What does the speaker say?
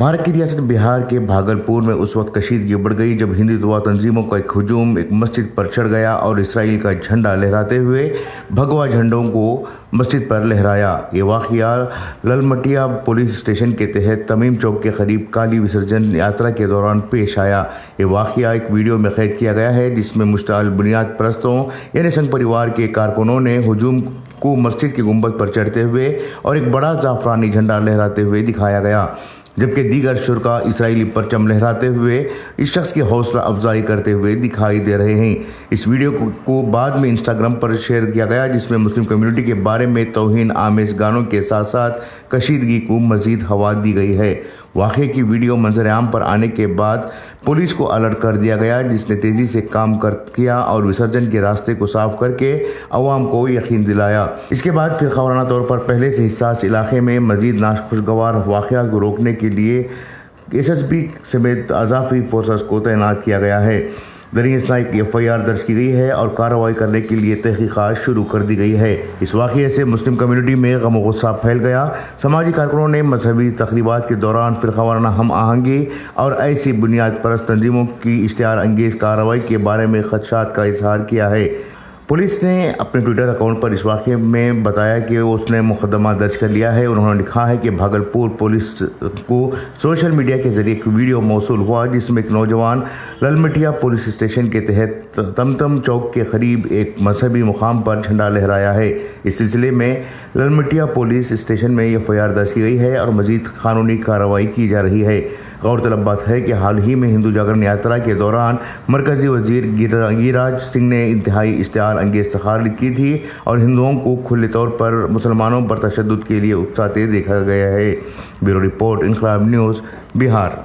भारत की रियासत बिहार के भागलपुर में उस वक्त कशीदगी बढ़ गई जब हिंदुत्व तंजीमों का एक हुजूम एक मस्जिद पर चढ़ गया और इसराइल का झंडा लहराते हुए भगवा झंडों को मस्जिद पर लहराया। ये वाक़या ललमटिया पुलिस स्टेशन के तहत तमीम चौक के करीब काली विसर्जन यात्रा के दौरान पेश आया। ये वाक़या एक वीडियो में कैद किया गया है जिसमें मुश्ताल बुनियाद परस्तों यानी संघ परिवार के कारकुनों ने हुजूम को मस्जिद के गुंबद पर चढ़ते हुए और एक बड़ा ज़ाफ़रानी झंडा लहराते हुए दिखाया गया, जबकि दीगर शुरका इसराइली परचम लहराते हुए इस शख्स की हौसला अफजाई करते हुए दिखाई दे रहे हैं। इस वीडियो को बाद में इंस्टाग्राम पर शेयर किया गया जिसमें मुस्लिम कम्युनिटी के बारे में तौहीन आमेज गानों के साथ साथ कशीदगी को मज़ीद हवा दी गई है। वाक़े की वीडियो मंजर आम पर आने के बाद पुलिस को अलर्ट कर दिया गया जिसने तेज़ी से काम किया और विसर्जन के रास्ते को साफ करके अवाम को यकीन दिलाया। इसके बाद फिर खबराना तौर पर पहले से हिसास इलाके में मज़ीद नाखुशगवार वाक़यात को रोकने के लिए SSB समेत अज़ाफ़ी फोर्सेस को तैनात किया गया है। दरिया एक FIR दर्ज की गई है और कार्रवाई करने के लिए तहक़ीक़ात शुरू कर दी गई है। इस वाक़े से मुस्लिम कम्युनिटी में गम व गुस्सा फैल गया। समाजी कारकुनों ने मजहबी तक़रीबात के दौरान फिर खबराना हम आहंगी और ऐसी बुनियाद परस्त तंजीमों की इश्तिहार अंगेज़ कार्रवाई के बारे में खदशात का इजहार किया है। पुलिस ने अपने ट्विटर अकाउंट पर इस वाक़े में बताया कि उसने मुकदमा दर्ज कर लिया है। उन्होंने लिखा है कि भागलपुर पुलिस को सोशल मीडिया के जरिए एक वीडियो मौसूल हुआ जिसमें एक नौजवान ललमटिया पुलिस स्टेशन के तहत तमतम चौक के करीब एक मजहबी मुकाम पर झंडा लहराया है। इस सिलसिले में ललमटिया पुलिस स्टेशन में FIR दर्ज की गई है और मज़ीद कानूनी कार्रवाई की जा रही है। गौरतलब बात है कि हाल ही में हिंदू जागरण यात्रा के दौरान मरकज़ी वज़ीर गिरिराज सिंह ने इंतहाई इश्तिहार अंगेज़ तकारीर की थी और हिंदुओं को खुले तौर पर मुसलमानों पर तशद्दुद के लिए उकसाते देखा गया है। ब्यूरो रिपोर्ट, इनकलाब न्यूज़, बिहार।